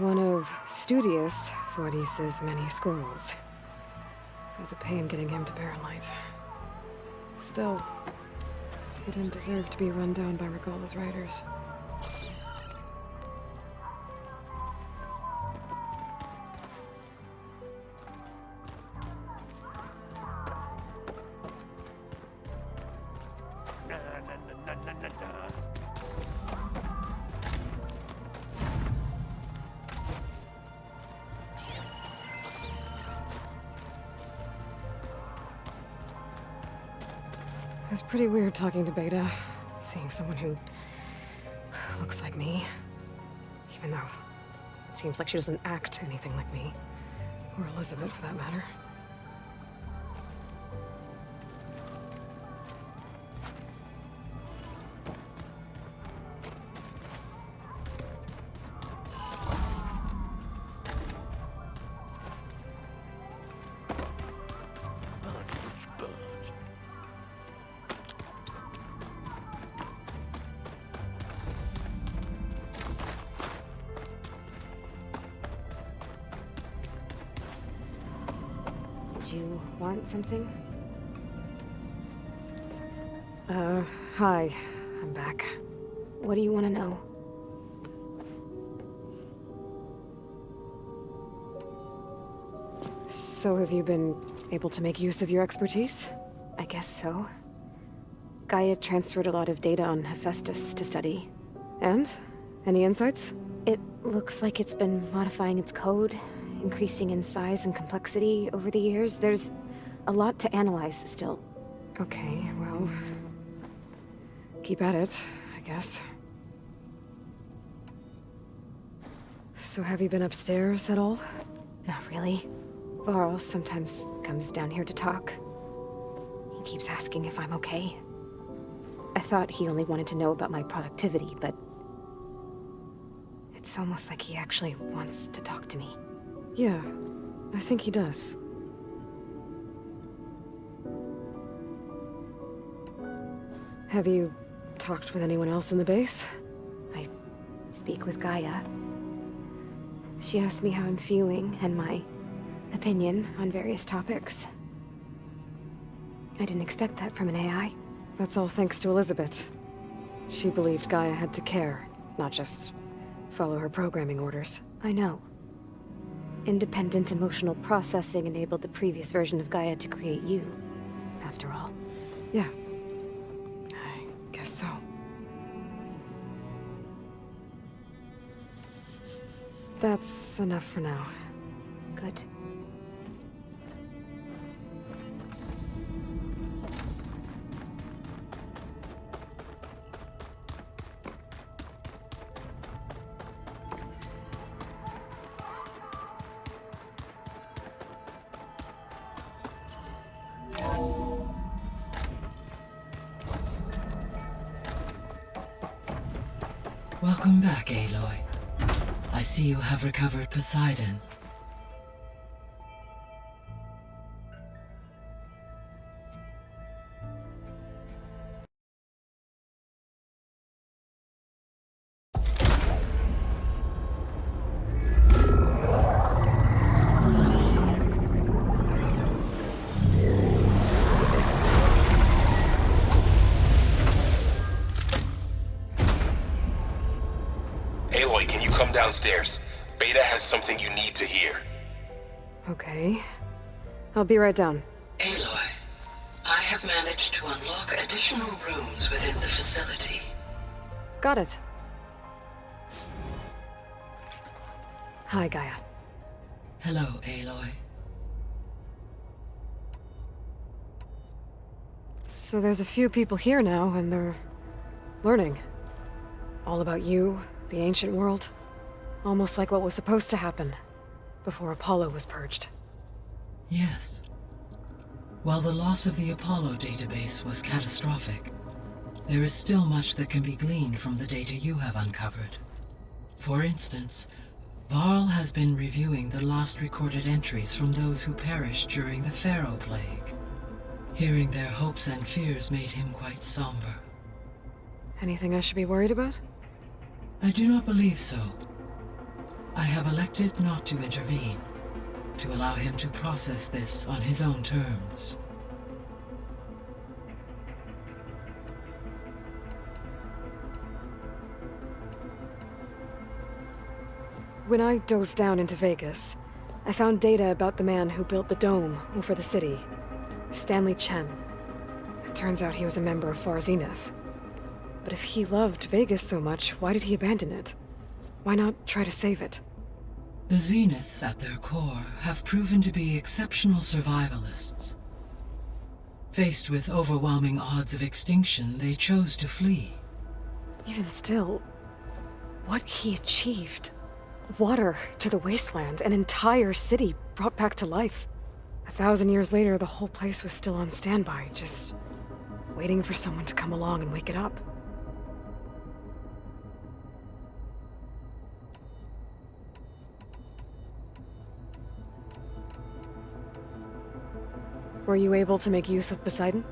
one of Studious Fortis's many scrolls. It was a pain getting him to Barrelite. Still, he didn't deserve to be run down by Regalla's riders. It was pretty weird talking to Beta, seeing someone who looks like me. Even though it seems like she doesn't act anything like me. Or Elizabeth, for that matter. You want something? Hi. I'm back. What do you want to know? So have you been able to make use of your expertise? I guess so. Gaia transferred a lot of data on Hephaestus to study. And? Any insights? It looks like it's been modifying its code, increasing in size and complexity over the years. There's a lot to analyze still. Okay, well... keep at it, I guess. So have you been upstairs at all? Not really. Varl sometimes comes down here to talk. He keeps asking if I'm okay. I thought he only wanted to know about my productivity, but... it's almost like he actually wants to talk to me. Yeah, I think he does. Have you talked with anyone else in the base? I speak with Gaia. She asked me how I'm feeling and my opinion on various topics. I didn't expect that from an AI. That's all thanks to Elizabeth. She believed Gaia had to care, not just follow her programming orders. I know. Independent emotional processing enabled the previous version of Gaia to create you, after all. Yeah. I guess so. That's enough for now. Good. Welcome back, Aloy. I see you have recovered Poseidon. Aloy, can you come downstairs? Beta has something you need to hear. Okay. I'll be right down. Aloy, I have managed to unlock additional rooms within the facility. Got it. Hi, Gaia. Hello, Aloy. So there's a few people here now, and they're learning. All about you, the ancient world. Almost like what was supposed to happen before Apollo was purged. Yes. While the loss of the Apollo database was catastrophic, there is still much that can be gleaned from the data you have uncovered. For instance, Varl has been reviewing the last recorded entries from those who perished during the Pharaoh Plague. Hearing their hopes and fears made him quite somber. Anything I should be worried about? I do not believe so. I have elected not to intervene, to allow him to process this on his own terms. When I dove down into Vegas, I found data about the man who built the dome over the city, Stanley Chen. It turns out he was a member of Far Zenith. But if he loved Vegas so much, why did he abandon it? Why not try to save it? The Zeniths, at their core, have proven to be exceptional survivalists. Faced with overwhelming odds of extinction, they chose to flee. Even still, what he achieved. Water to the wasteland, an entire city brought back to life. 1,000 years later, the whole place was still on standby, just waiting for someone to come along and wake it up. Were you able to make use of Poseidon?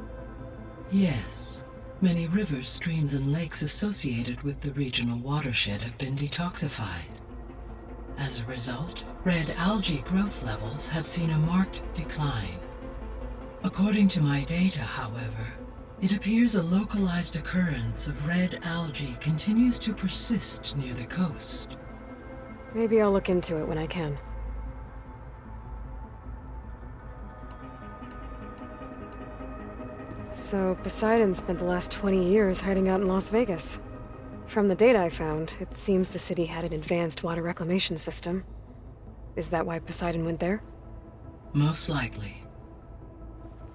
Yes. Many rivers, streams, and lakes associated with the regional watershed have been detoxified. As a result, red algae growth levels have seen a marked decline. According to my data, however, it appears a localized occurrence of red algae continues to persist near the coast. Maybe I'll look into it when I can. So, Poseidon spent the last 20 years hiding out in Las Vegas. From the data I found, it seems the city had an advanced water reclamation system. Is that why Poseidon went there? Most likely.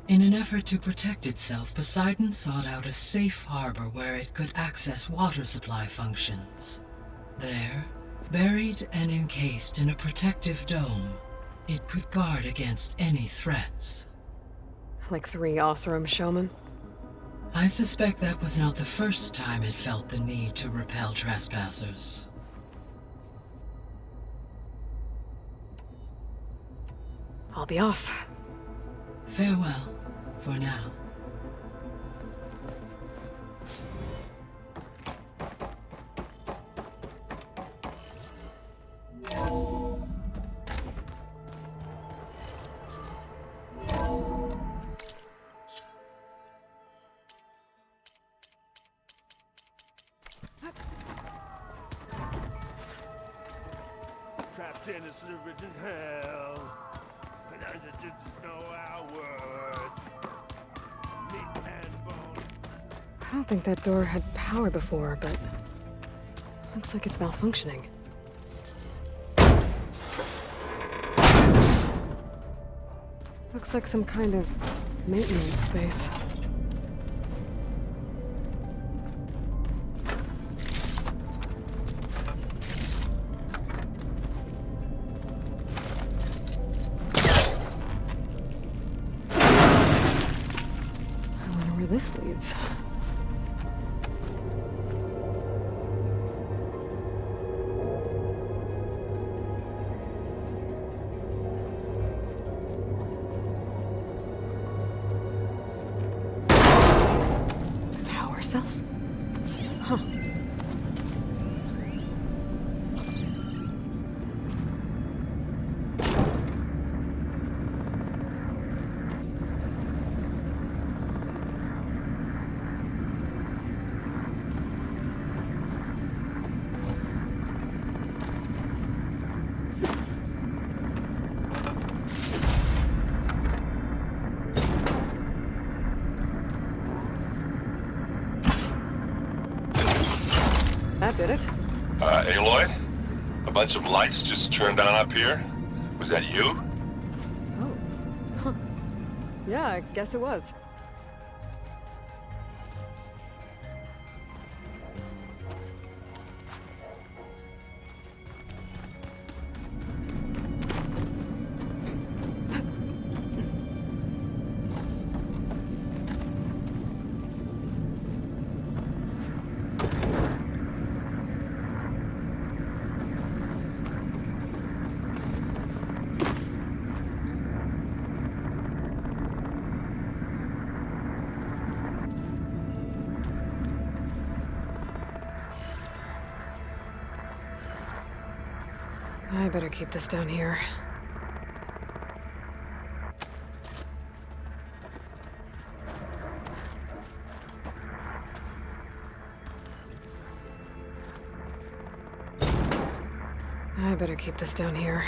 In an effort to protect itself, Poseidon sought out a safe harbor where it could access water supply functions. There, buried and encased in a protective dome, it could guard against any threats. Like 3 Oseram showmen? I suspect that was not the first time it felt the need to repel trespassers. I'll be off. Farewell, for now. Trapped in this living hell, and I just didn't know our words. Meat and bone. I don't think that door had power before, but looks like it's malfunctioning. Looks like some kind of maintenance space. I wonder where this leads. Power cells? Huh. That did it. Aloy? A bunch of lights just turned on up here? Was that you? Oh. Huh. Yeah, I guess it was. I better keep this down here. I better keep this down here.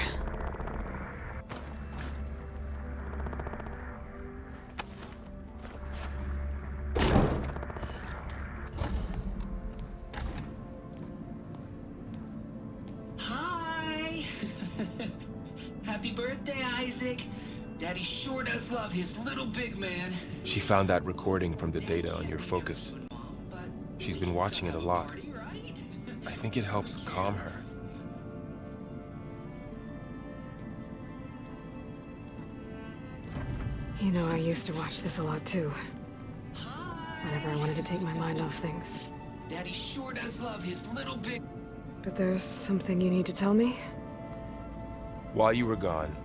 Hi! Happy birthday, Isaac. Daddy sure does love his little big man. She found that recording from the data on your focus. She's been watching it a lot. I think it helps calm her. You know, I used to watch this a lot too. Whenever I wanted to take my mind off things. Daddy sure does love his little big... But there's something you need to tell me? While you were gone,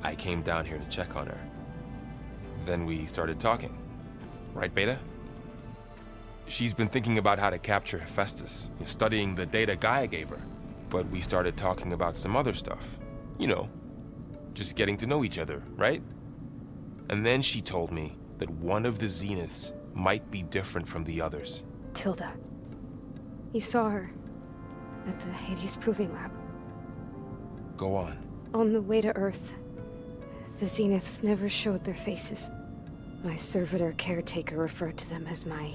I came down here to check on her. Then we started talking. Right, Beta? She's been thinking about how to capture Hephaestus, studying the data Gaia gave her. But we started talking about some other stuff. You know, just getting to know each other, right? And then she told me that one of the Zeniths might be different from the others. Tilda. You saw her at the Hades Proving Lab. Go on. On the way to Earth, the Zeniths never showed their faces. My servitor caretaker referred to them as my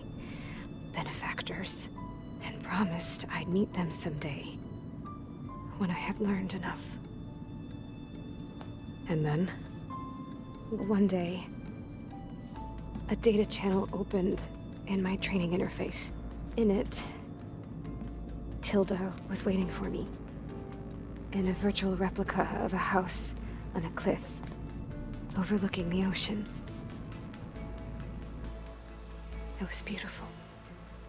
benefactors, and promised I'd meet them someday, when I had learned enough. And then, one day, a data channel opened in my training interface. In it, Tilda was waiting for me, in a virtual replica of a house on a cliff, overlooking the ocean. It was beautiful.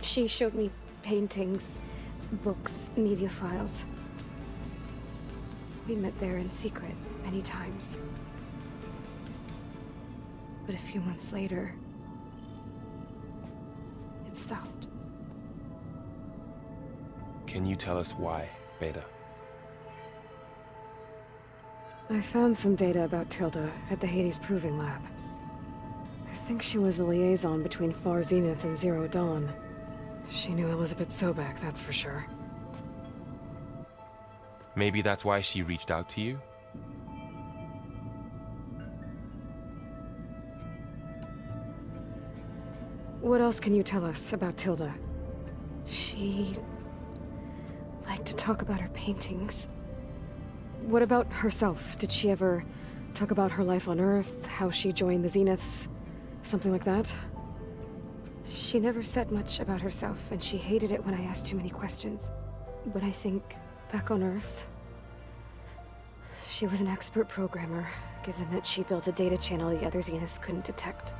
She showed me paintings, books, media files. We met there in secret many times. But a few months later, it stopped. Can you tell us why, Beta? I found some data about Tilda at the Hades Proving Lab. I think she was the liaison between Far Zenith and Zero Dawn. She knew Elizabeth Sobek, that's for sure. Maybe that's why she reached out to you? What else can you tell us about Tilda? She liked to talk about her paintings. What about herself? Did she ever talk about her life on Earth, how she joined the Zeniths, something like that? She never said much about herself, and she hated it when I asked too many questions. But I think, back on Earth, she was an expert programmer, given that she built a data channel the other Zeniths couldn't detect.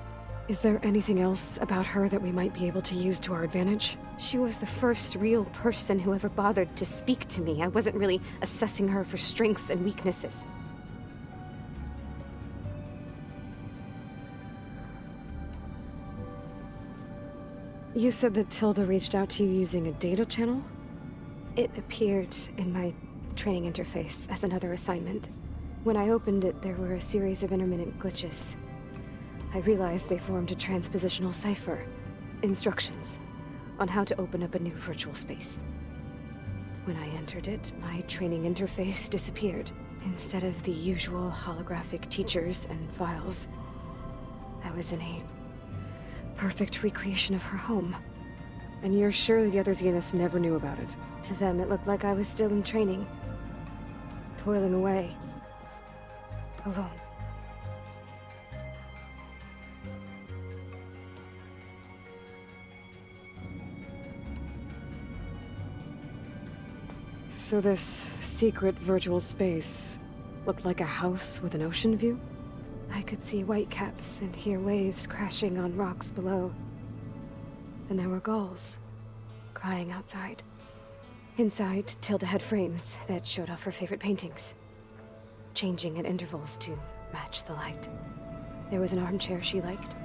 Is there anything else about her that we might be able to use to our advantage? She was the first real person who ever bothered to speak to me. I wasn't really assessing her for strengths and weaknesses. You said that Tilda reached out to you using a data channel? It appeared in my training interface as another assignment. When I opened it, there were a series of intermittent glitches. I realized they formed a transpositional cipher. Instructions on how to open up a new virtual space. When I entered it, my training interface disappeared. Instead of the usual holographic teachers and files, I was in a perfect recreation of her home. And you're sure the other Zeniths never knew about it? To them, it looked like I was still in training. Toiling away. Alone. So this secret virtual space looked like a house with an ocean view? I could see whitecaps and hear waves crashing on rocks below. And there were gulls crying outside. Inside, Tilda had frames that showed off her favorite paintings, changing at intervals to match the light. There was an armchair she liked.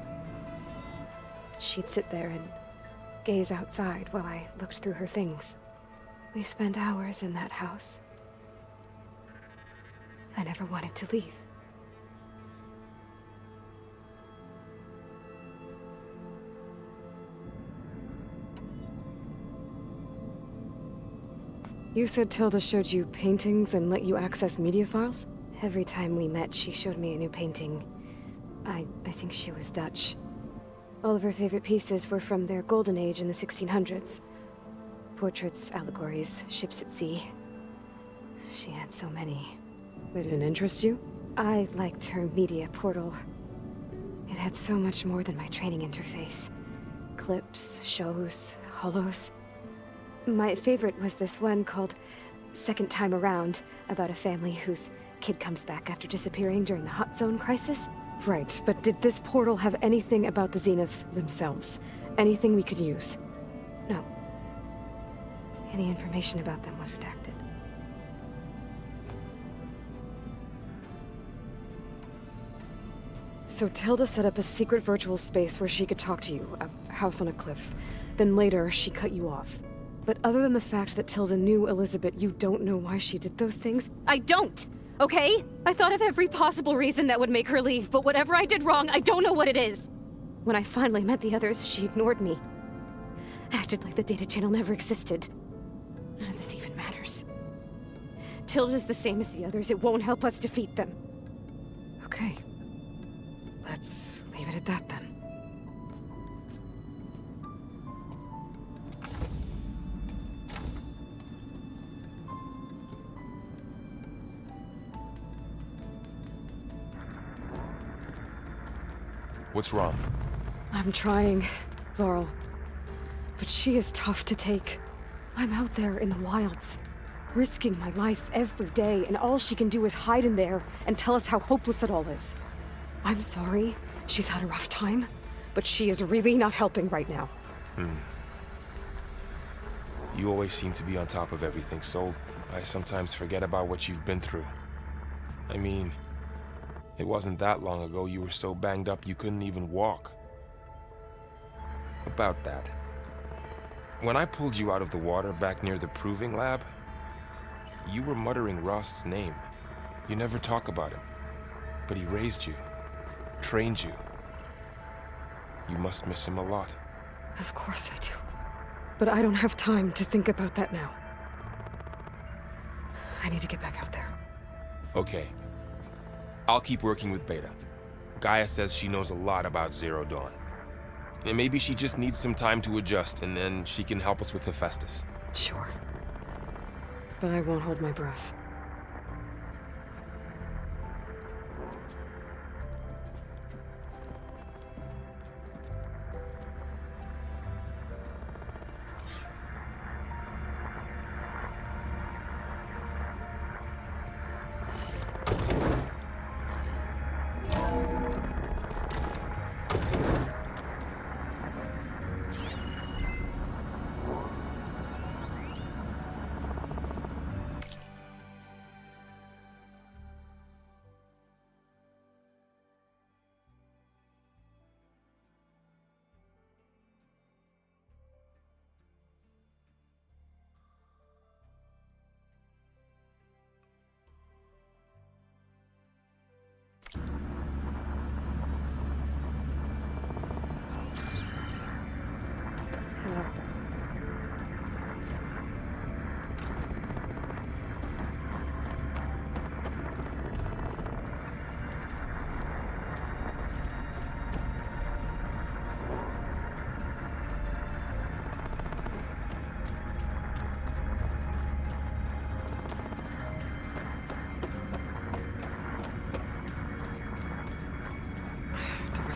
She'd sit there and gaze outside while I looked through her things. We spent hours in that house. I never wanted to leave. You said Tilda showed you paintings and let you access media files? Every time we met, she showed me a new painting. I think she was Dutch. All of her favorite pieces were from their golden age in the 1600s. Portraits, allegories, ships at sea. She had so many. They didn't interest you? I liked her media portal. It had so much more than my training interface. Clips, shows, holos. My favorite was this one called Second Time Around, about a family whose kid comes back after disappearing during the Hot Zone crisis. Right, but did this portal have anything about the Zeniths themselves? Anything we could use? No. Any information about them was redacted. So Tilda set up a secret virtual space where she could talk to you, a house on a cliff. Then later, she cut you off. But other than the fact that Tilda knew Elizabeth, you don't know why she did those things? I don't! Okay? I thought of every possible reason that would make her leave, but whatever I did wrong, I don't know what it is! When I finally met the others, she ignored me. Acted like the data channel never existed. None of this even matters. Tilda's the same as the others. It won't help us defeat them. Okay. Let's leave it at that then. What's wrong? I'm trying, Varl. But she is tough to take. I'm out there in the wilds, risking my life every day, and all she can do is hide in there and tell us how hopeless it all is. I'm sorry, she's had a rough time, but she is really not helping right now. You always seem to be on top of everything, so I sometimes forget about what you've been through. I mean, it wasn't that long ago you were so banged up you couldn't even walk. About that. When I pulled you out of the water back near the proving lab, you were muttering Rost's name. You never talk about him. But he raised you, trained you. You must miss him a lot. Of course I do. But I don't have time to think about that now. I need to get back out there. Okay. I'll keep working with Beta. Gaia says she knows a lot about Zero Dawn. And maybe she just needs some time to adjust, and then she can help us with Hephaestus. Sure. But I won't hold my breath.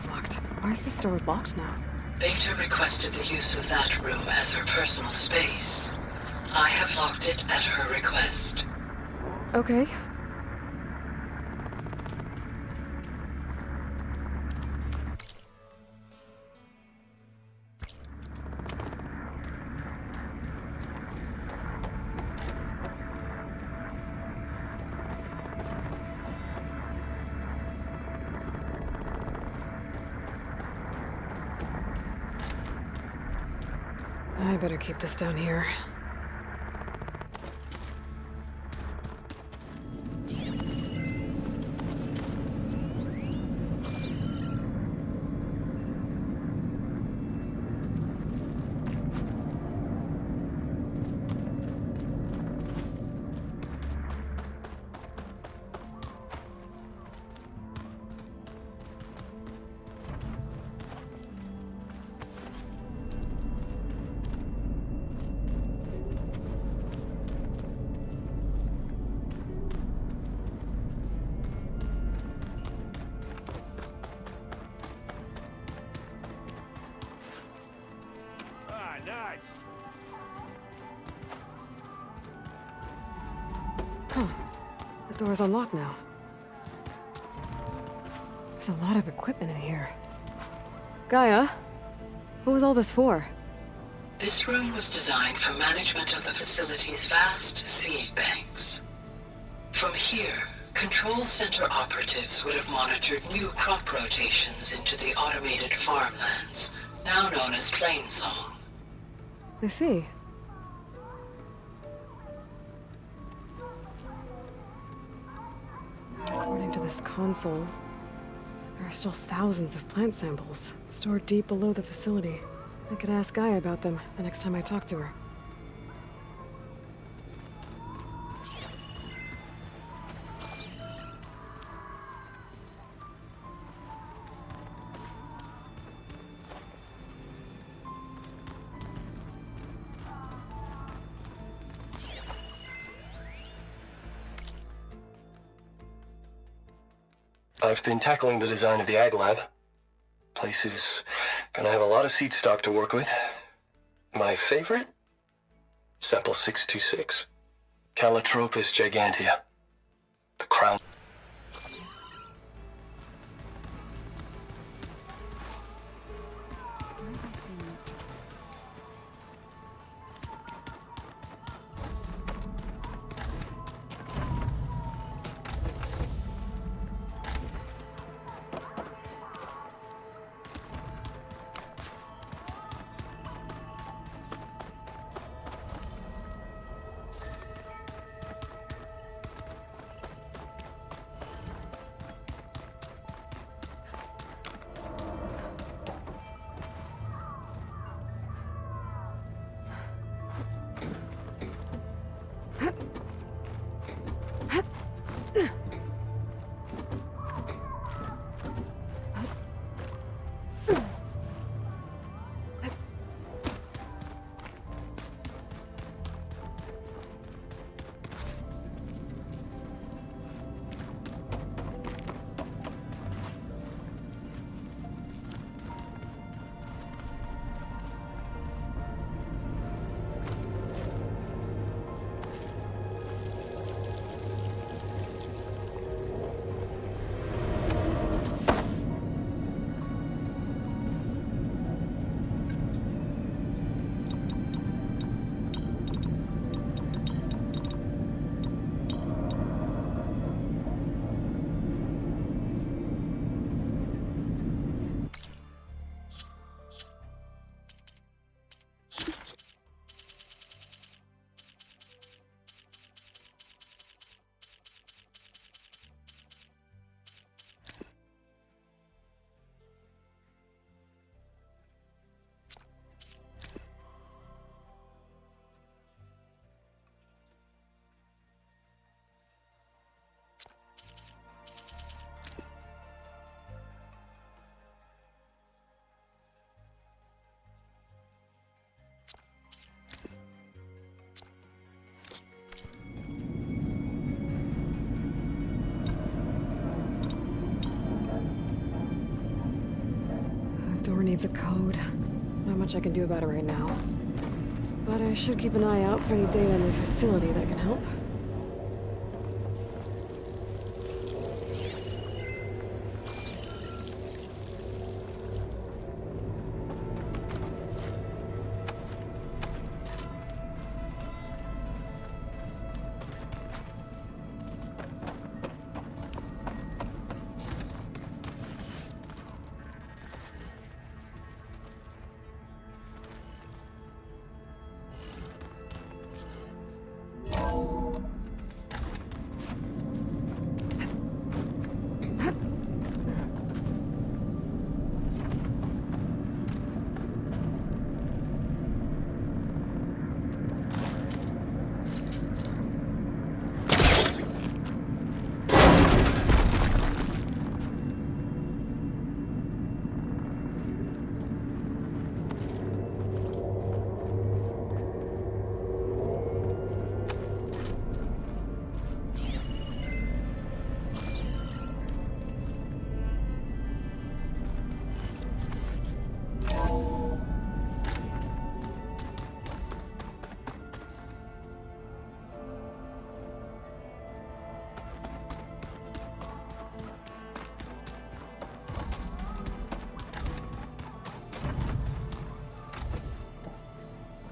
Locked. Why is this door locked now? Beta requested the use of that room as her personal space. I have locked it at her request. Okay. I better keep this down here. Door's unlocked now. There's a lot of equipment in here. Gaia, what was all this for? This room was designed for management of the facility's vast seed banks. From here, Control Center operatives would have monitored new crop rotations into the automated farmlands, now known as Plainsong. I see. According to this console, there are still thousands of plant samples stored deep below the facility. I could ask Gaia about them the next time I talk to her. I've been tackling the design of the Ag Lab. Place is gonna have a lot of seed stock to work with. My favorite? Sample 626. Calotropis gigantea. The crown. Door needs a code. Not much I can do about it right now. But I should keep an eye out for any data in the facility that can help.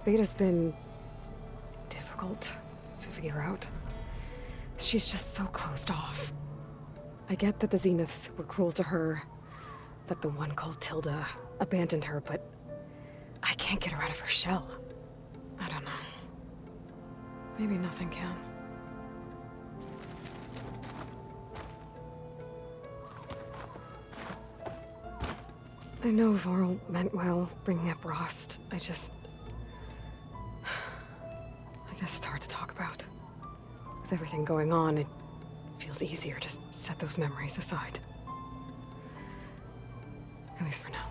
Beta's been difficult to figure out. She's just so closed off. I get that the Zeniths were cruel to her, that the one called Tilda abandoned her, but I can't get her out of her shell. I don't know. Maybe nothing can. I know Varl meant well, bringing up Rost. I guess it's hard to talk about. With everything going on, it feels easier to set those memories aside. At least for now.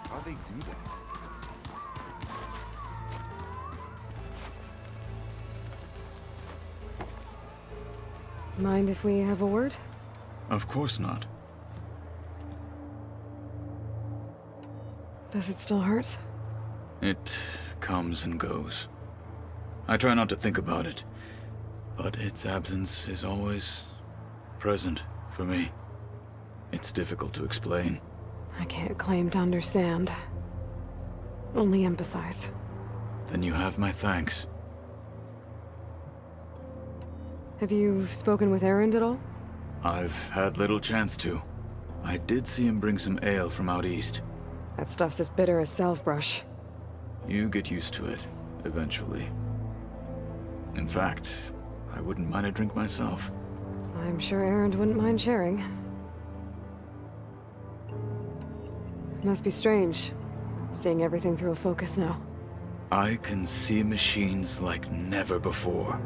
How they do that? Mind if we have a word? Of course not. Does it still hurt? It comes and goes. I try not to think about it, but its absence is always present for me. It's difficult to explain. I can't claim to understand. Only empathize. Then you have my thanks. Have you spoken with Erend at all? I've had little chance to. I did see him bring some ale from out east. That stuff's as bitter as self-brush. You get used to it, eventually. In fact, I wouldn't mind a drink myself. I'm sure Erend wouldn't mind sharing. It must be strange, seeing everything through a focus now. I can see machines like never before.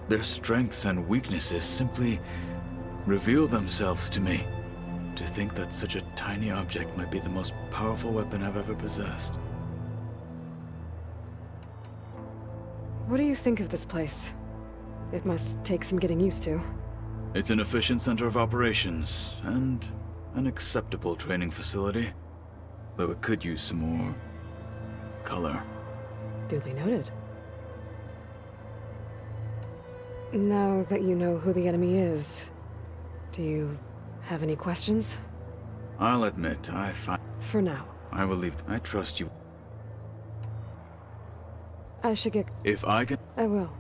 Their strengths and weaknesses simply reveal themselves to me. To think that such a tiny object might be the most powerful weapon I've ever possessed. What do you think of this place? It must take some getting used to. It's an efficient center of operations, and an acceptable training facility. Though it could use some more color. Duly noted. Now that you know who the enemy is, do you have any questions? I'll admit, I find... For now. I will leave. I trust you. I should get... If I can... I will.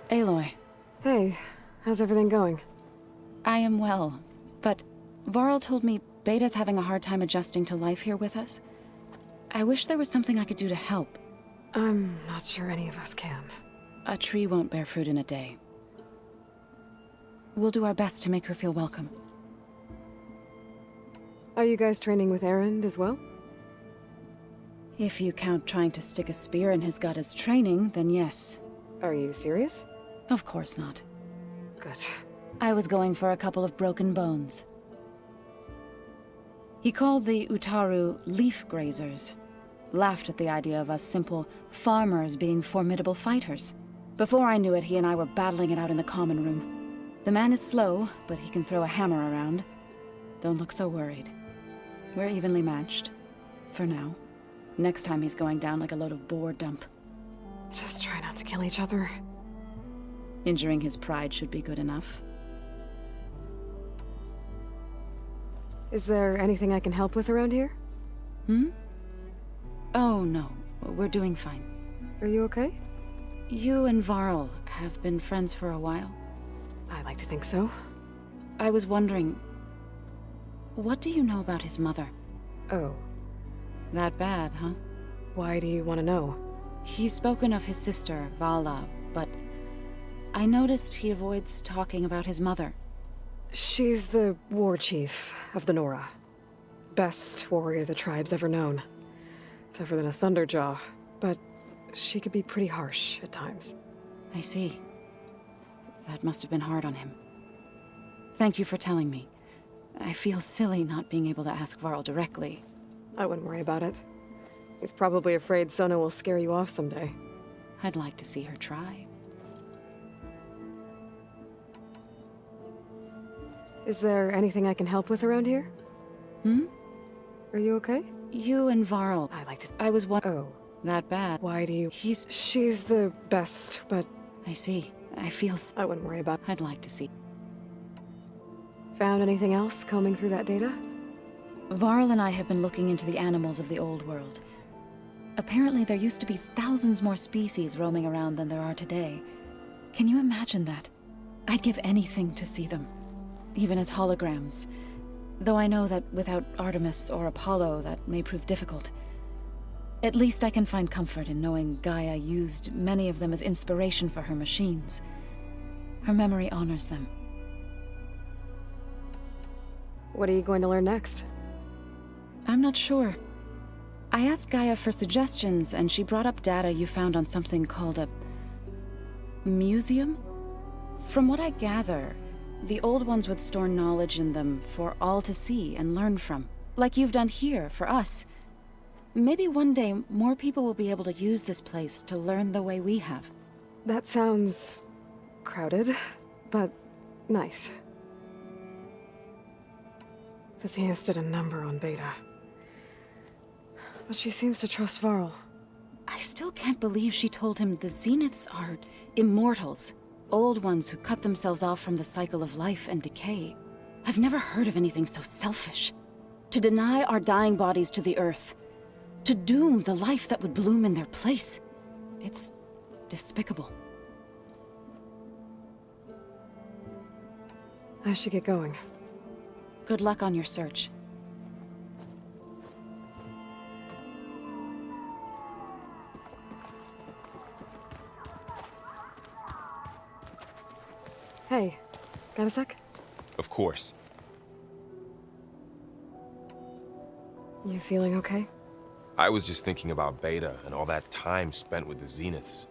Aloy. Hey, how's everything going? I am well, but Varl told me Beta's having a hard time adjusting to life here with us. I wish there was something I could do to help. I'm not sure any of us can. A tree won't bear fruit in a day. We'll do our best to make her feel welcome. Are you guys training with Erend as well? If you count trying to stick a spear in his gut as training, then yes. Are you serious? Of course not. Good. I was going for a couple of broken bones. He called the Utaru leaf grazers. Laughed at the idea of us simple farmers being formidable fighters. Before I knew it, he and I were battling it out in the common room. The man is slow, but he can throw a hammer around. Don't look so worried. We're evenly matched. For now. Next time he's going down like a load of boar dump. Just try not to kill each other. Injuring his pride should be good enough. Is there anything I can help with around here? Hmm? Oh, no. We're doing fine. Are you okay? You and Varl have been friends for a while. I like to think so. I was wondering... what do you know about his mother? Oh. That bad, huh? Why do you want to know? He's spoken of his sister, Vala, but... I noticed he avoids talking about his mother. She's the war chief of the Nora. Best warrior the tribe's ever known. Tougher than a Thunderjaw, but she could be pretty harsh at times. I see. That must have been hard on him. Thank you for telling me. I feel silly not being able to ask Varl directly. I wouldn't worry about it. He's probably afraid Sona will scare you off someday. I'd like to see her try. Is there anything I can help with around here? Hmm? Are you okay? You and Varl. I was one. Oh. That bad. Why do you... He's... She's the best, but... I see. I feel... I wouldn't worry about... I'd like to see. Found anything else combing through that data? Varl and I have been looking into the animals of the old world. Apparently there used to be thousands more species roaming around than there are today. Can you imagine that? I'd give anything to see them. Even as holograms. Though I know that without Artemis or Apollo, that may prove difficult. At least I can find comfort in knowing Gaia used many of them as inspiration for her machines. Her memory honors them. What are you going to learn next? I'm not sure. I asked Gaia for suggestions, and she brought up data you found on something called a... museum? From what I gather, the old ones would store knowledge in them for all to see and learn from. Like you've done here, for us. Maybe one day, more people will be able to use this place to learn the way we have. That sounds... crowded, but nice. The Zeniths did a number on Beta. But she seems to trust Varl. I still can't believe she told him the Zeniths are immortals. Old ones who cut themselves off from the cycle of life and decay. I've never heard of anything so selfish. To deny our dying bodies to the Earth. To doom the life that would bloom in their place. It's despicable. I should get going. Good luck on your search. Hey, got a sec? Of course. You feeling okay? I was just thinking about Beta and all that time spent with the Zeniths.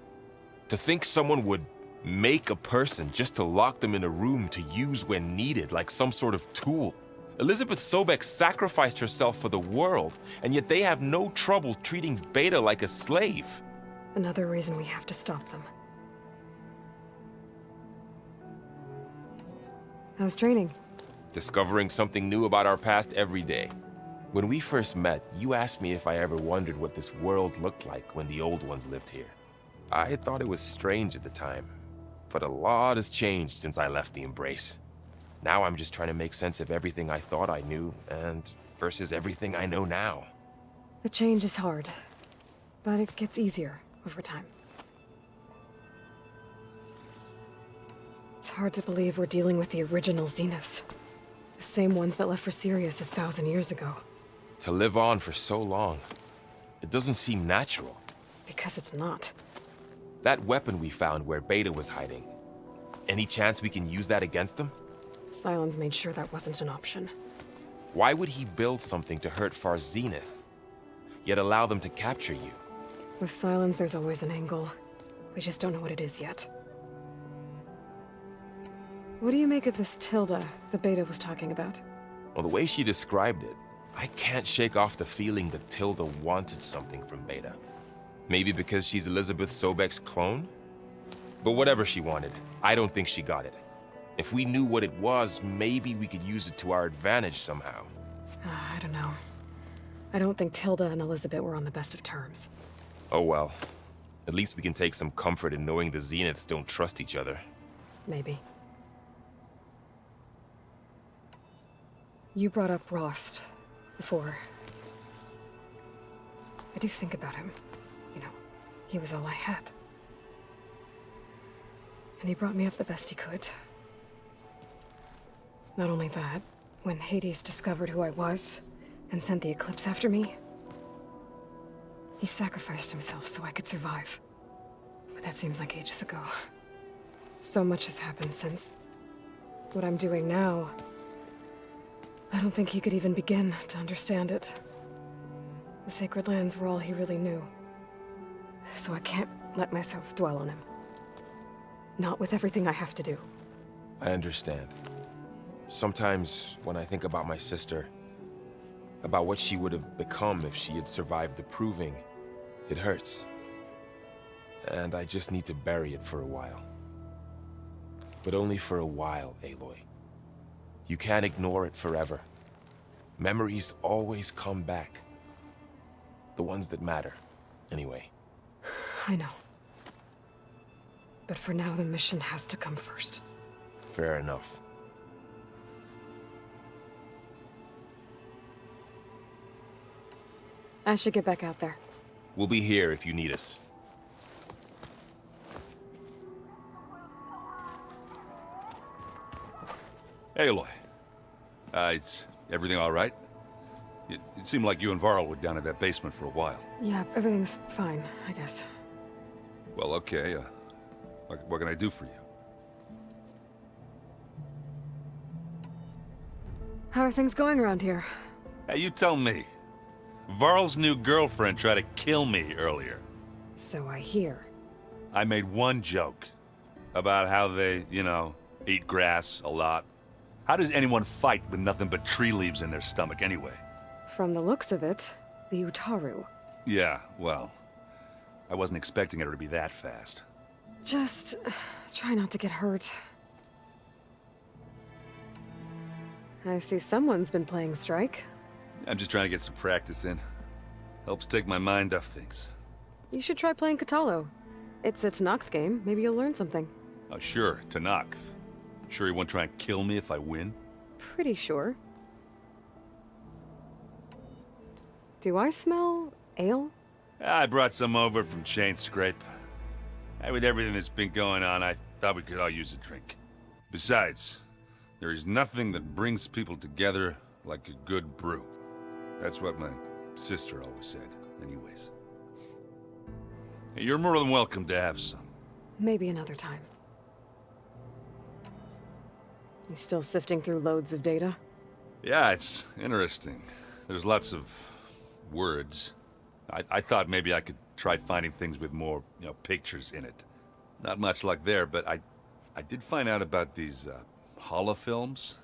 To think someone would make a person just to lock them in a room to use when needed, like some sort of tool. Elizabeth Sobek sacrificed herself for the world, and yet they have no trouble treating Beta like a slave. Another reason we have to stop them. How's training? Discovering something new about our past every day. When we first met, you asked me if I ever wondered what this world looked like when the old ones lived here. I thought it was strange at the time, but a lot has changed since I left the Embrace. Now I'm just trying to make sense of everything I thought I knew, and versus everything I know now. The change is hard, but it gets easier over time. It's hard to believe we're dealing with the original Zeniths. The same ones that left for Sirius 1,000 years ago. To live on for so long, it doesn't seem natural. Because it's not. That weapon we found where Beta was hiding, any chance we can use that against them? Sylens made sure that wasn't an option. Why would he build something to hurt Far Zenith, yet allow them to capture you? With Sylens, there's always an angle. We just don't know what it is yet. What do you make of this Tilda the Beta was talking about? Well, the way she described it, I can't shake off the feeling that Tilda wanted something from Beta. Maybe because she's Elizabeth Sobek's clone? But whatever she wanted, I don't think she got it. If we knew what it was, maybe we could use it to our advantage somehow. I don't know. I don't think Tilda and Elizabeth were on the best of terms. Oh well. At least we can take some comfort in knowing the Zeniths don't trust each other. Maybe. You brought up Rost before. I do think about him. You know, he was all I had. And he brought me up the best he could. Not only that, when Hades discovered who I was and sent the Eclipse after me, he sacrificed himself so I could survive. But that seems like ages ago. So much has happened since. What I'm doing now, I don't think he could even begin to understand it. The Sacred Lands were all he really knew. So I can't let myself dwell on him. Not with everything I have to do. I understand. Sometimes, when I think about my sister, about what she would have become if she had survived the Proving, it hurts. And I just need to bury it for a while. But only for a while, Aloy. You can't ignore it forever. Memories always come back. The ones that matter, anyway. I know. But for now, the mission has to come first. Fair enough. I should get back out there. We'll be here if you need us. Hey, Aloy. Is everything all right? It seemed like you and Varl were down in that basement for a while. Yeah, everything's fine, I guess. Well, okay. What can I do for you? How are things going around here? Hey, you tell me. Varl's new girlfriend tried to kill me earlier. So I hear. I made one joke about how they, eat grass a lot. How does anyone fight with nothing but tree leaves in their stomach anyway? From the looks of it, the Utaru. Yeah, well, I wasn't expecting her to be that fast. Just try not to get hurt. I see someone's been playing Strike. I'm just trying to get some practice in. Helps take my mind off things. You should try playing Katalo. It's a Tenakth game. Maybe you'll learn something. Oh, sure, Tenakth. Sure he won't try and kill me if I win? Pretty sure. Do I smell ale? I brought some over from Chain Scrape. With everything that's been going on, I thought we could all use a drink. Besides, there is nothing that brings people together like a good brew. That's what my sister always said, anyways. You're more than welcome to have some. Maybe another time. You still sifting through loads of data? Yeah, it's interesting. There's lots of words. I thought maybe I could try finding things with more, pictures in it. Not much luck there, but I did find out about these holofilms.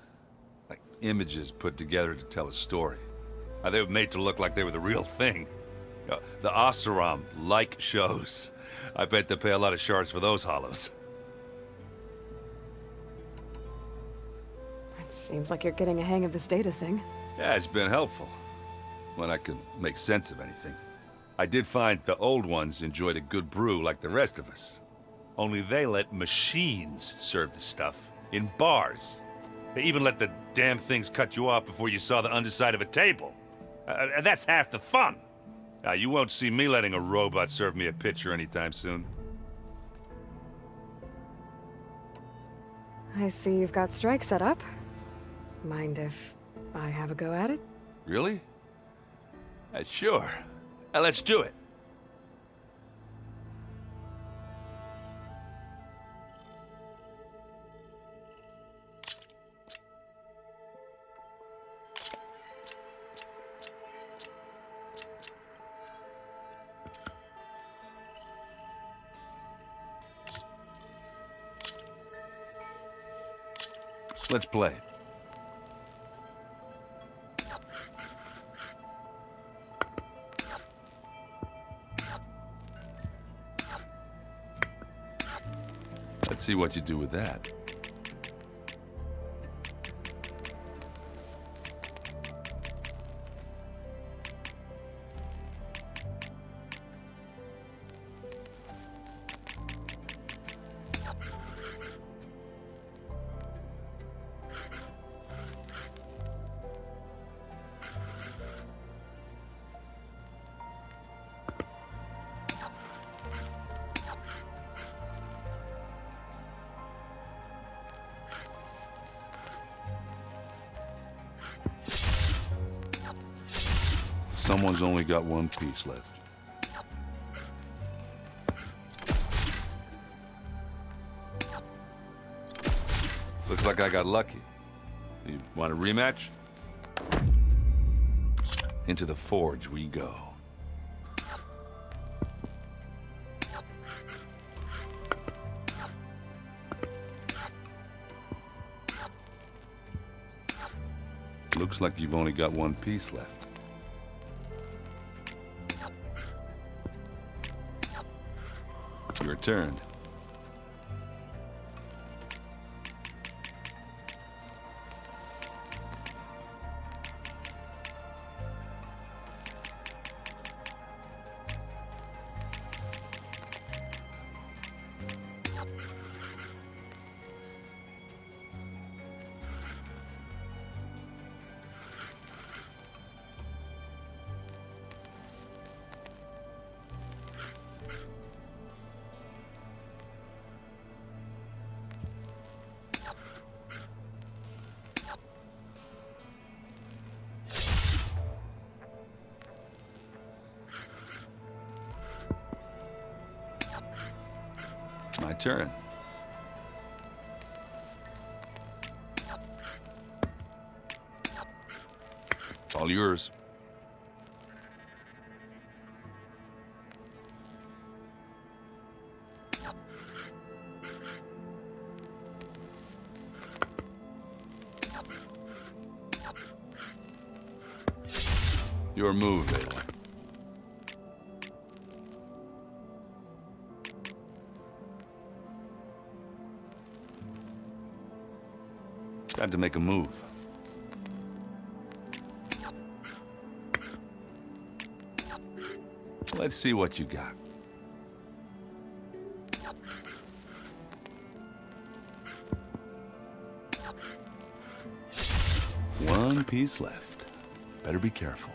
Like images put together to tell a story. They were made to look like they were the real thing. The Oseram like shows. I bet they pay a lot of shards for those hollows. It seems like you're getting a hang of this data thing. Yeah, it's been helpful. When I can make sense of anything. I did find the old ones enjoyed a good brew like the rest of us. Only they let machines serve the stuff in bars. They even let the damn things cut you off before you saw the underside of a table. And that's half the fun. You won't see me letting a robot serve me a pitcher anytime soon. I see you've got Strike set up. Mind if I have a go at it? Really? Sure. Let's do it. Let's play. Let's see what you do with that. Someone's only got one piece left. Looks like I got lucky. You want a rematch? Into the forge we go. Looks like you've only got one piece left. Your turn. turn. All yours. Your move, Aloy. Time to make a move. Let's see what you got. One piece left. Better be careful.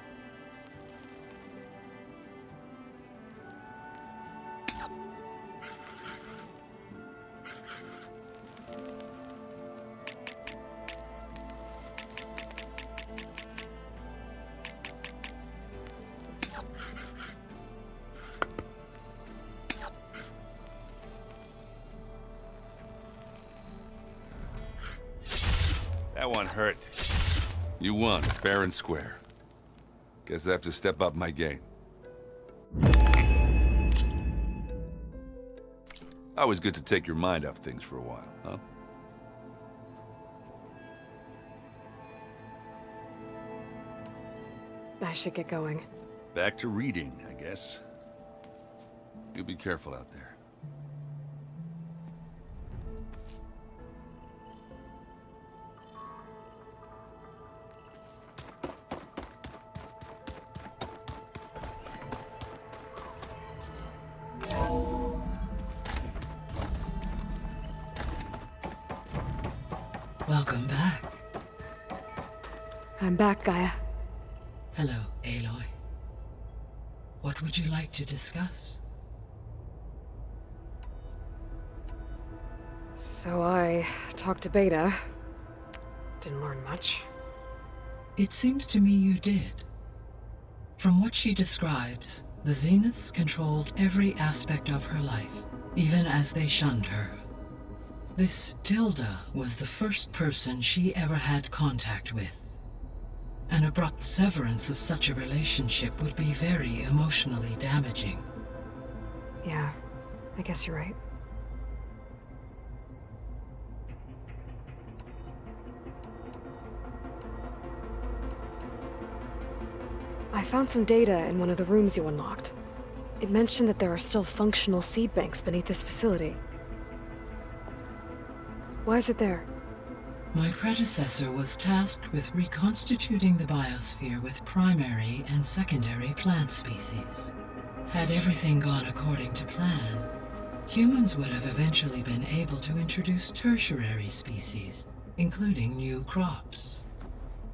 That one hurt. You won, fair and square. Guess I have to step up my game. Always good to take your mind off things for a while, huh? I should get going. Back to reading, I guess. You be careful out there. Welcome back. I'm back, Gaia. Hello, Aloy. What would you like to discuss? So I talked to Beta. Didn't learn much. It seems to me you did. From what she describes, the Zeniths controlled every aspect of her life, even as they shunned her. This Tilda was the first person she ever had contact with. An abrupt severance of such a relationship would be very emotionally damaging. Yeah, I guess you're right. I found some data in one of the rooms you unlocked. It mentioned that there are still functional seed banks beneath this facility. Why is it there? My predecessor was tasked with reconstituting the biosphere with primary and secondary plant species. Had everything gone according to plan, humans would have eventually been able to introduce tertiary species, including new crops.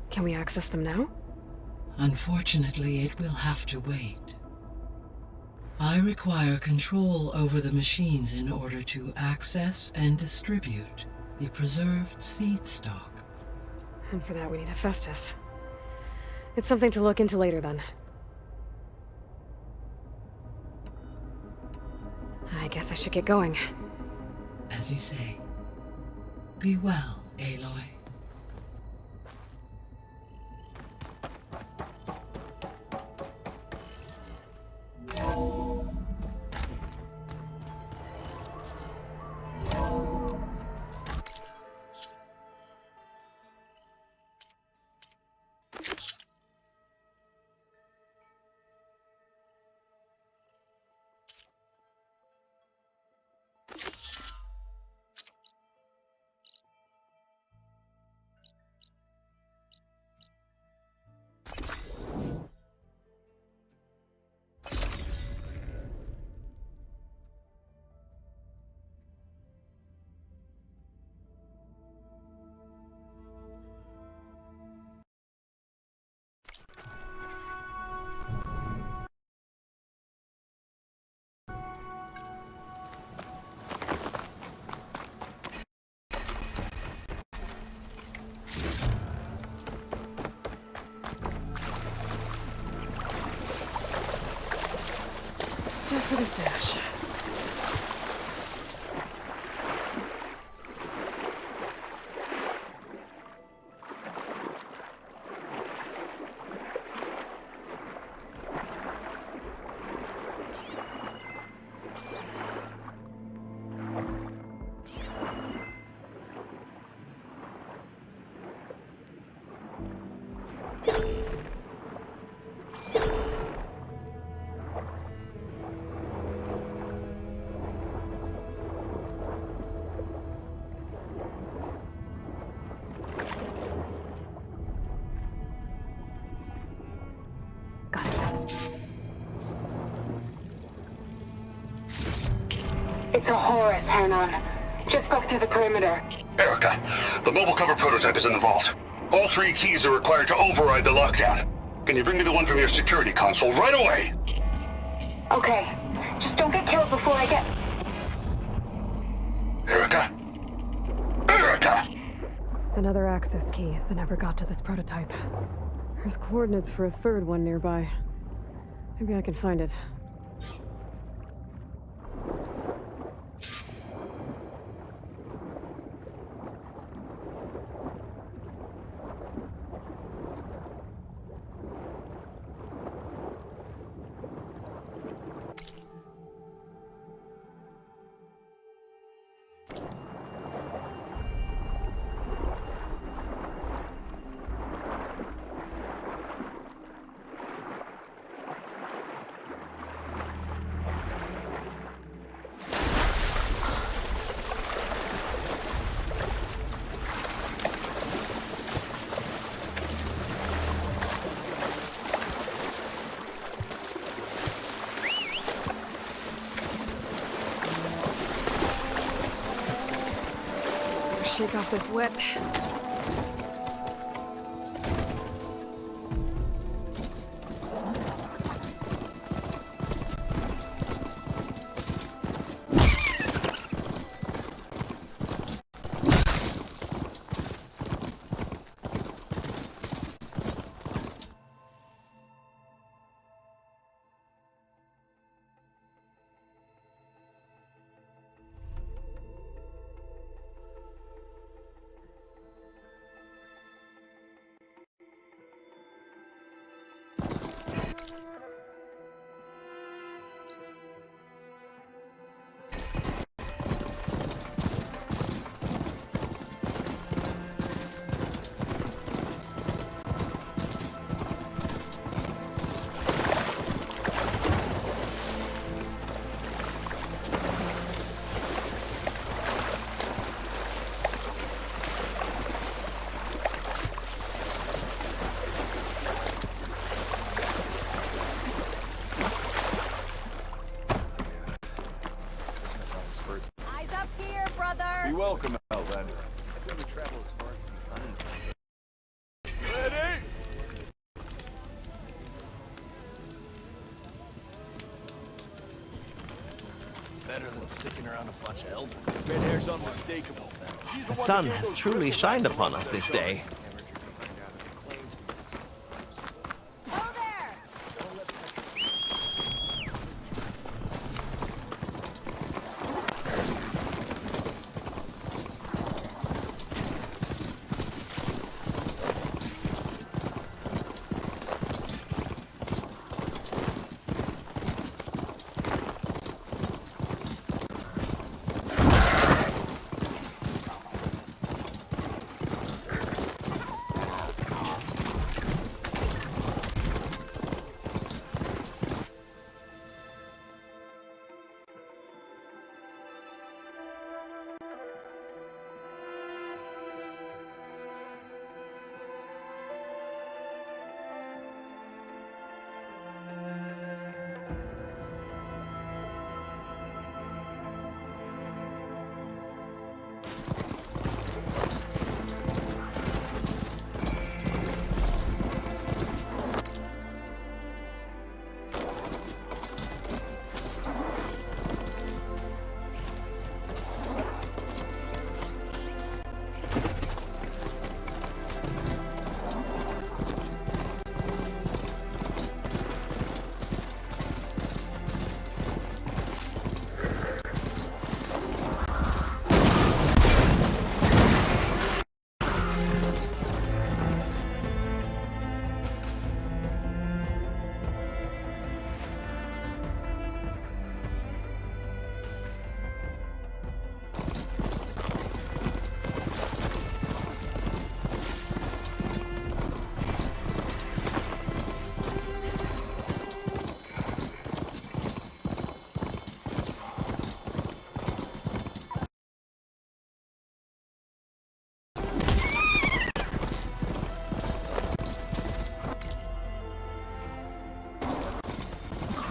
Can we access them now? Unfortunately, it will have to wait. I require control over the machines in order to access and distribute the preserved seed stock. And for that we need Hephaestus. It's something to look into later then. I guess I should get going. As you say. Be well, Aloy. Stuff for the stash. Got it. It's a Horus, Hernon. Just broke through the perimeter. Erica, the mobile cover prototype is in the vault. All 3 keys are required to override the lockdown. Can you bring me the one from your security console right away? Okay. Just don't get killed before I get... Erica? Erica! Another access key that never got to this prototype. There's coordinates for a third one nearby. Maybe I can find it. Shake off this wet. Be welcome, Alvander. Ready? Better than sticking around a bunch of elders. Red hair's unmistakable. The sun has truly shined upon us this day.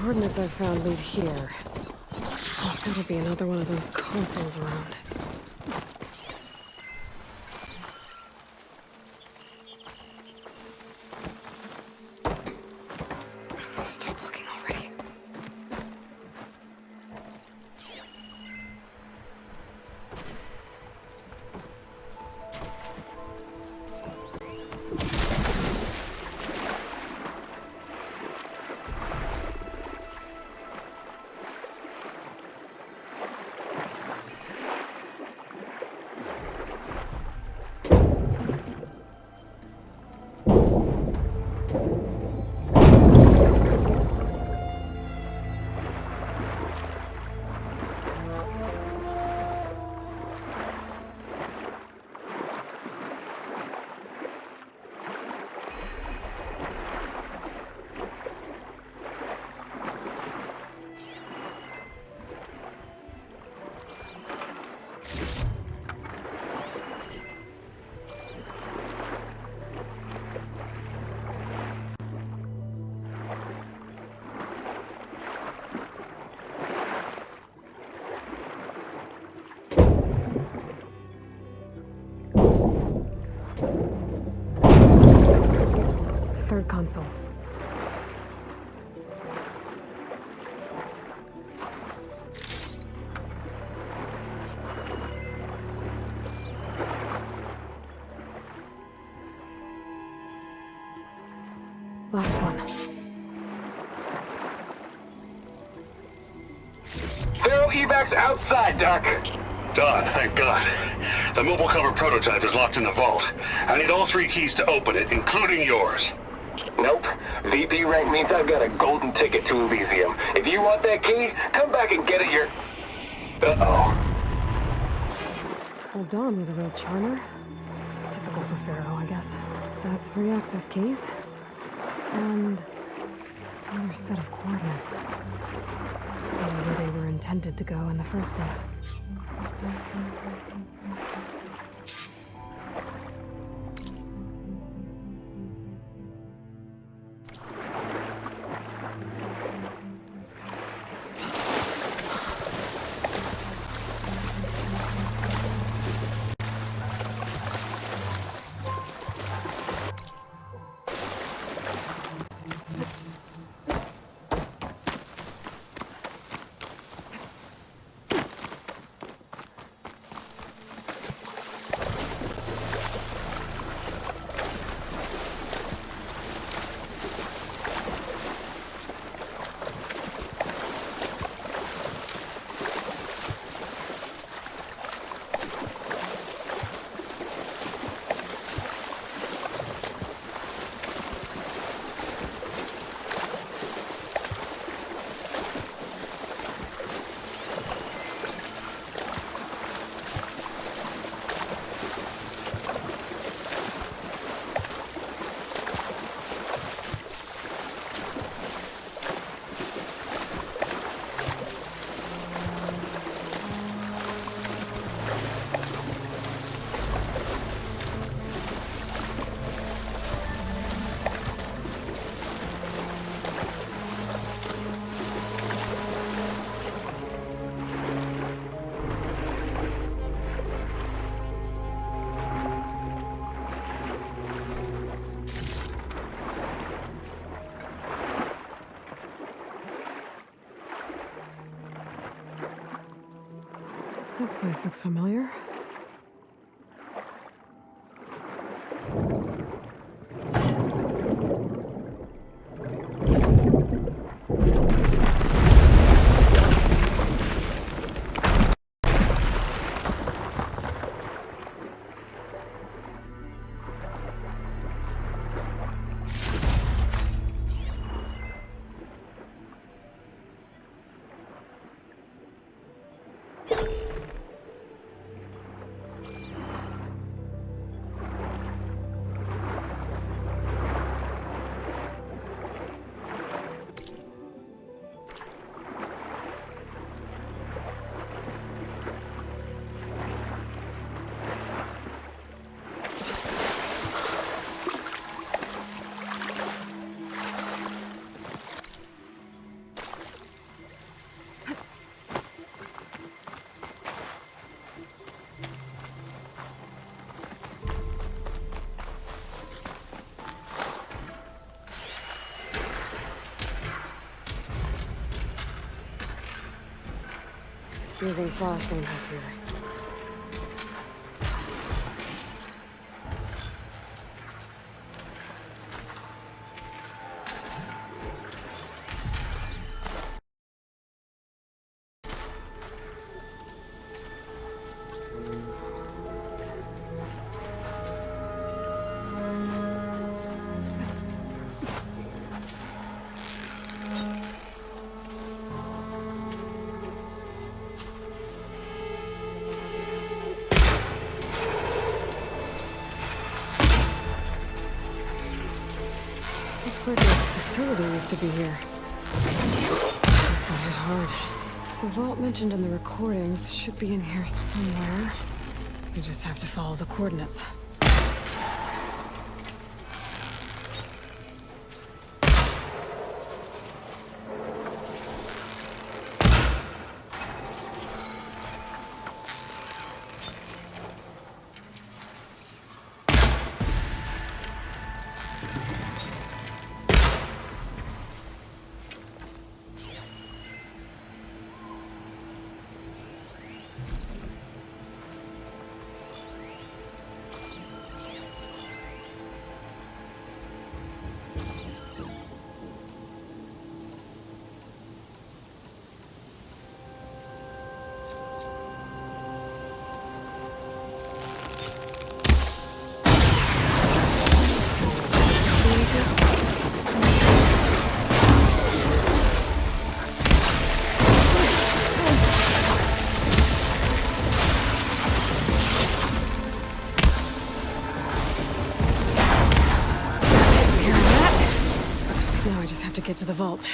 coordinates I've found lead here. There's gotta be another one of those consoles around. Stop looking already. Third console. Last one. They're evacs outside, Doc. Done, thank God. The mobile cover prototype is locked in the vault. I need all 3 keys to open it, including yours. Nope. VP rank means I've got a golden ticket to Elysium. If you want that key, come back and get it Uh-oh. Well, Dawn was a real charmer. It's typical for Pharaoh, I guess. That's 3 access keys. And another set of coordinates. Maybe where they were intended to go in the first place. This place looks familiar. using flash frame help here. Looks like a facility used to be here. This got hit hard. The vault mentioned in the recordings should be in here somewhere. We just have to follow the coordinates. Get to the vault.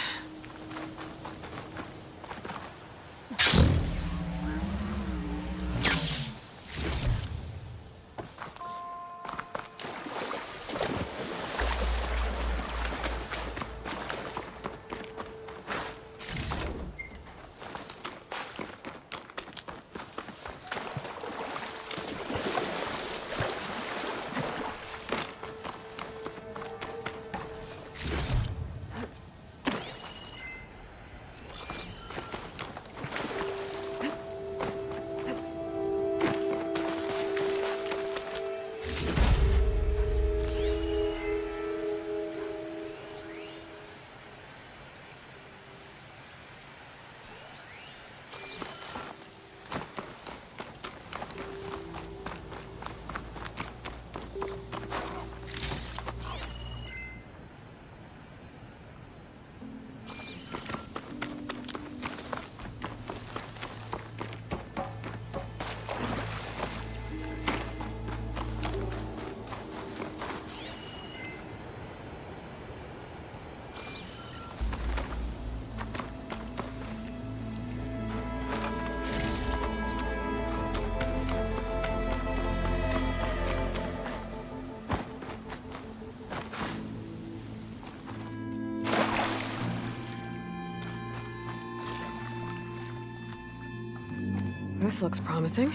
This looks promising.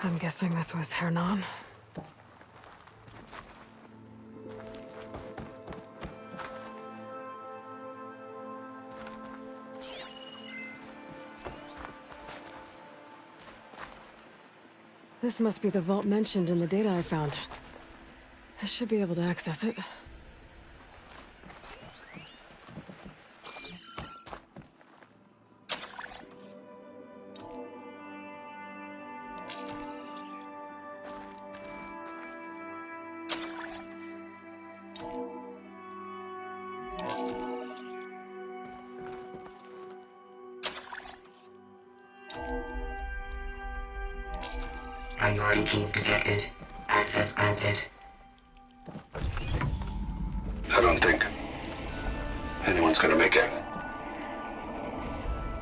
I'm guessing this was Hernan. This must be the vault mentioned in the data I found. I should be able to access it. Priority keys detected. Access granted. I don't think anyone's gonna make it.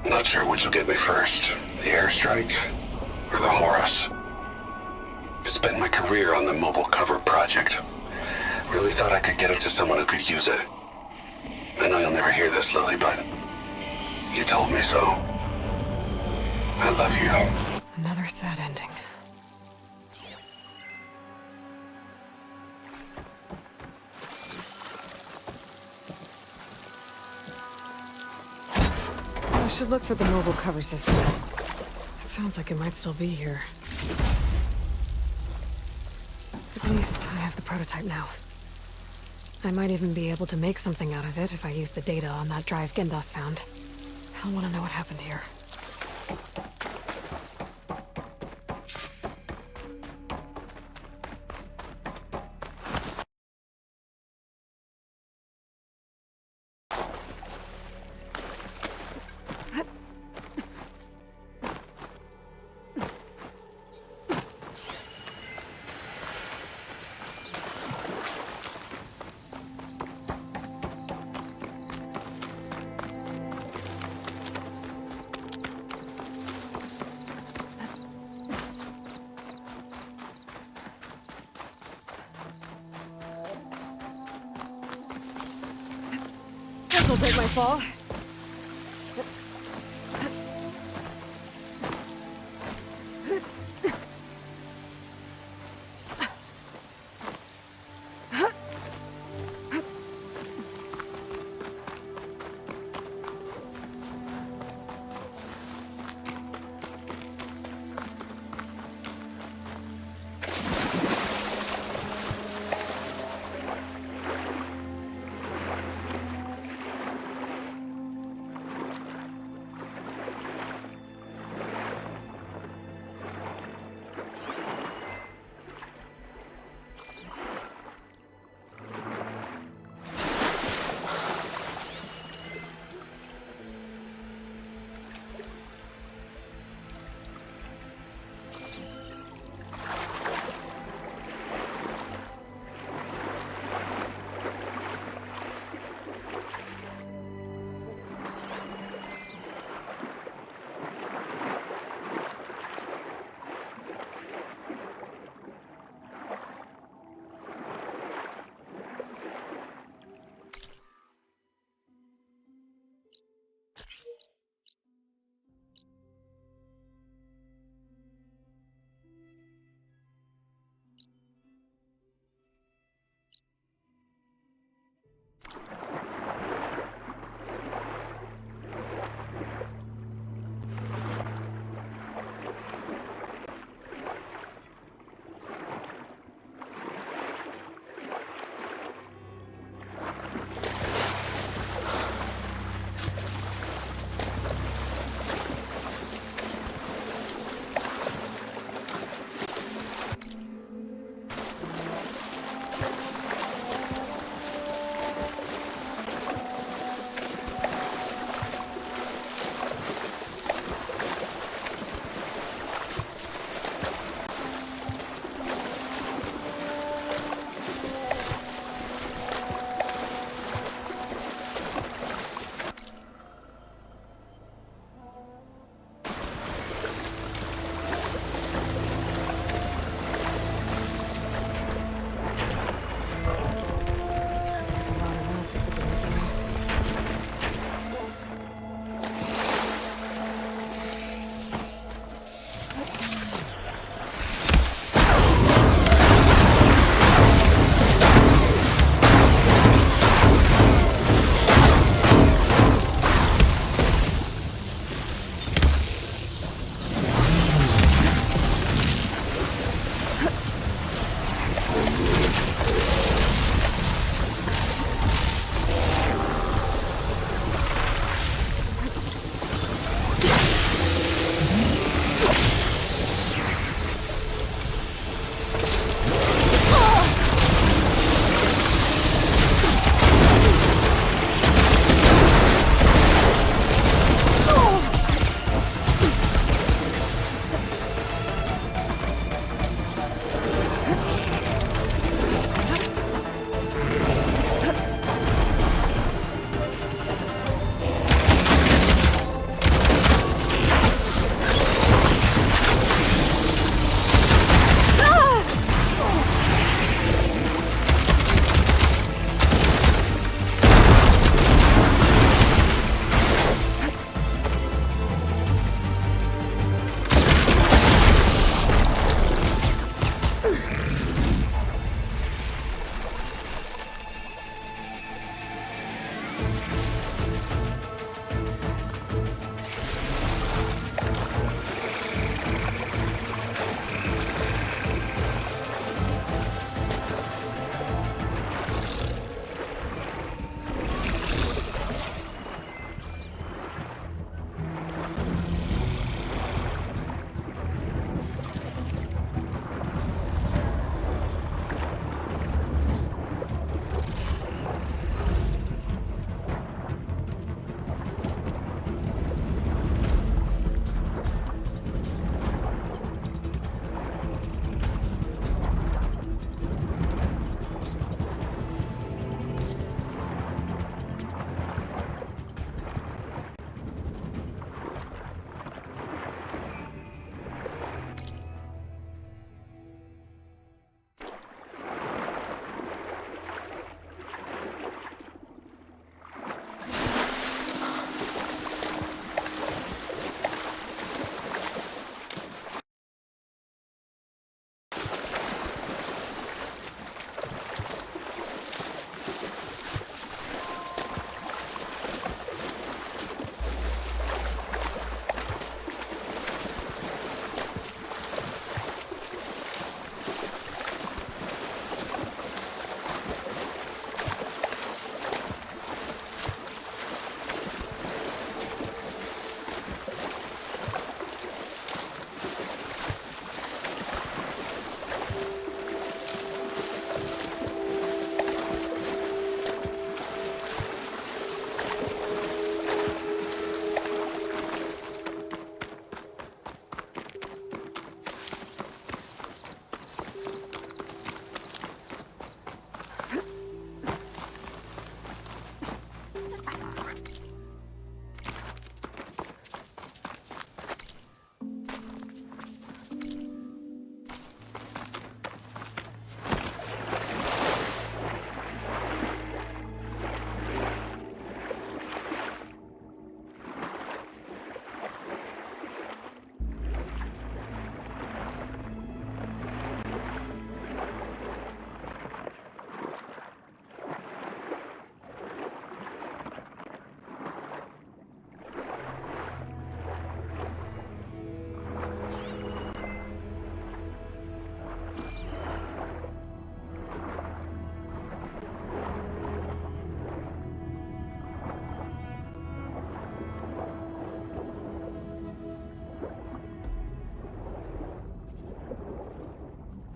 Not sure which will get me first, the airstrike or the Horus. Spent my career on the mobile cover project. Really thought I could get it to someone who could use it. I know you'll never hear this, Lily, but you told me so. I love you. Another sad ending. I should look for the mobile cover system. It sounds like it might still be here. At least I have the prototype now. I might even be able to make something out of it if I use the data on that drive Gendas found. I'll want to know what happened here. This'll take my fall.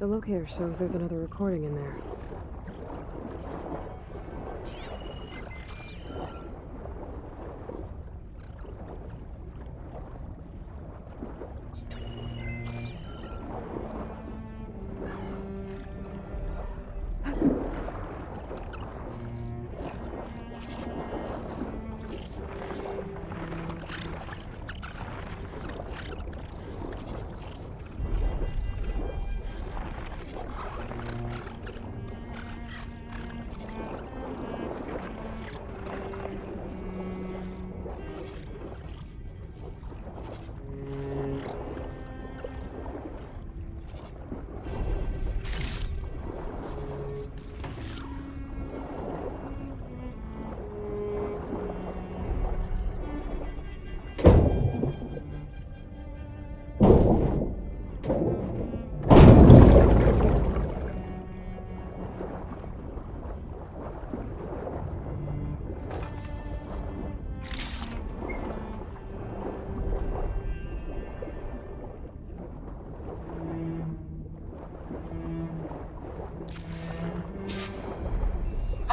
The locator shows there's another recording in there.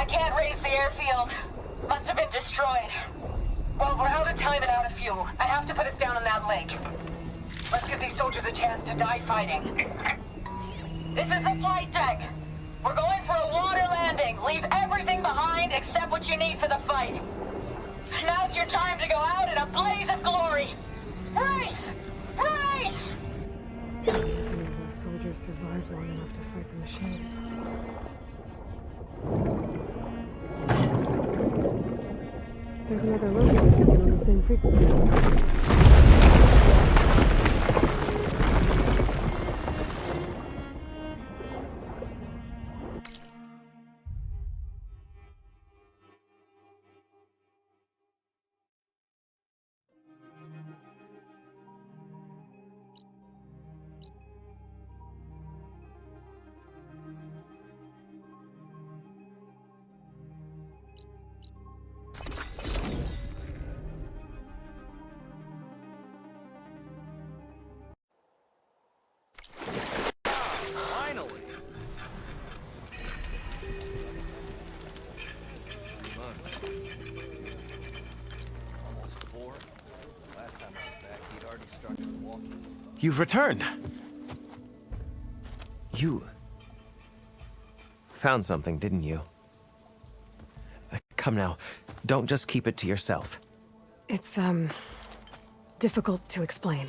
I can't raise the airfield. Must have been destroyed. Well, we're out of time and out of fuel. I have to put us down on that lake. Let's give these soldiers a chance to die fighting. This is the flight deck. We're going for a water landing. Leave everything behind except what you need for the fight. Now's your time to go out in a blaze of glory. Race! Race! None of those soldiers survived long enough to fight the machines. There's another locator coming on the same frequency. You've returned. You found something, didn't you? Come now, don't just keep it to yourself. It's, difficult to explain.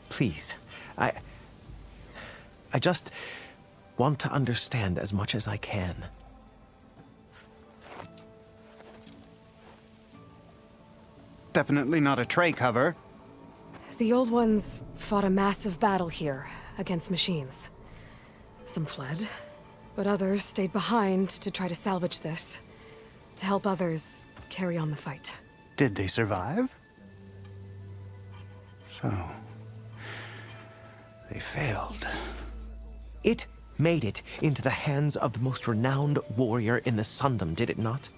Please, I just want to understand as much as I can. Definitely not a tray cover. The old ones fought a massive battle here against machines. Some fled, but others stayed behind to try to salvage this, to help others carry on the fight. Did they survive? So, they failed. It made it into the hands of the most renowned warrior in the Sundom, did it not?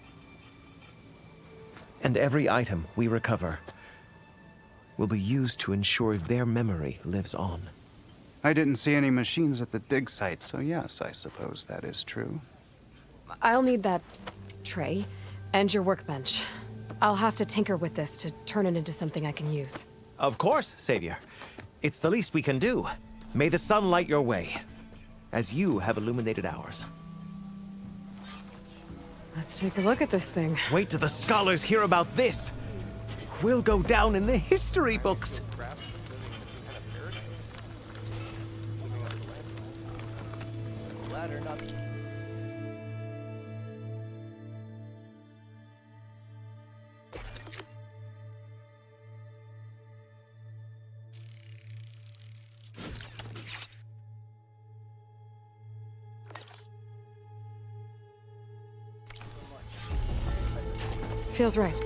And every item we recover will be used to ensure their memory lives on. I didn't see any machines at the dig site, so yes, I suppose that is true. I'll need that tray and your workbench. I'll have to tinker with this to turn it into something I can use. Of course, Savior. It's the least we can do. May the sun light your way, as you have illuminated ours. Let's take a look at this thing. Wait till the scholars hear about this. We'll go down in the history books. Feels right.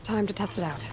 Time to test it out.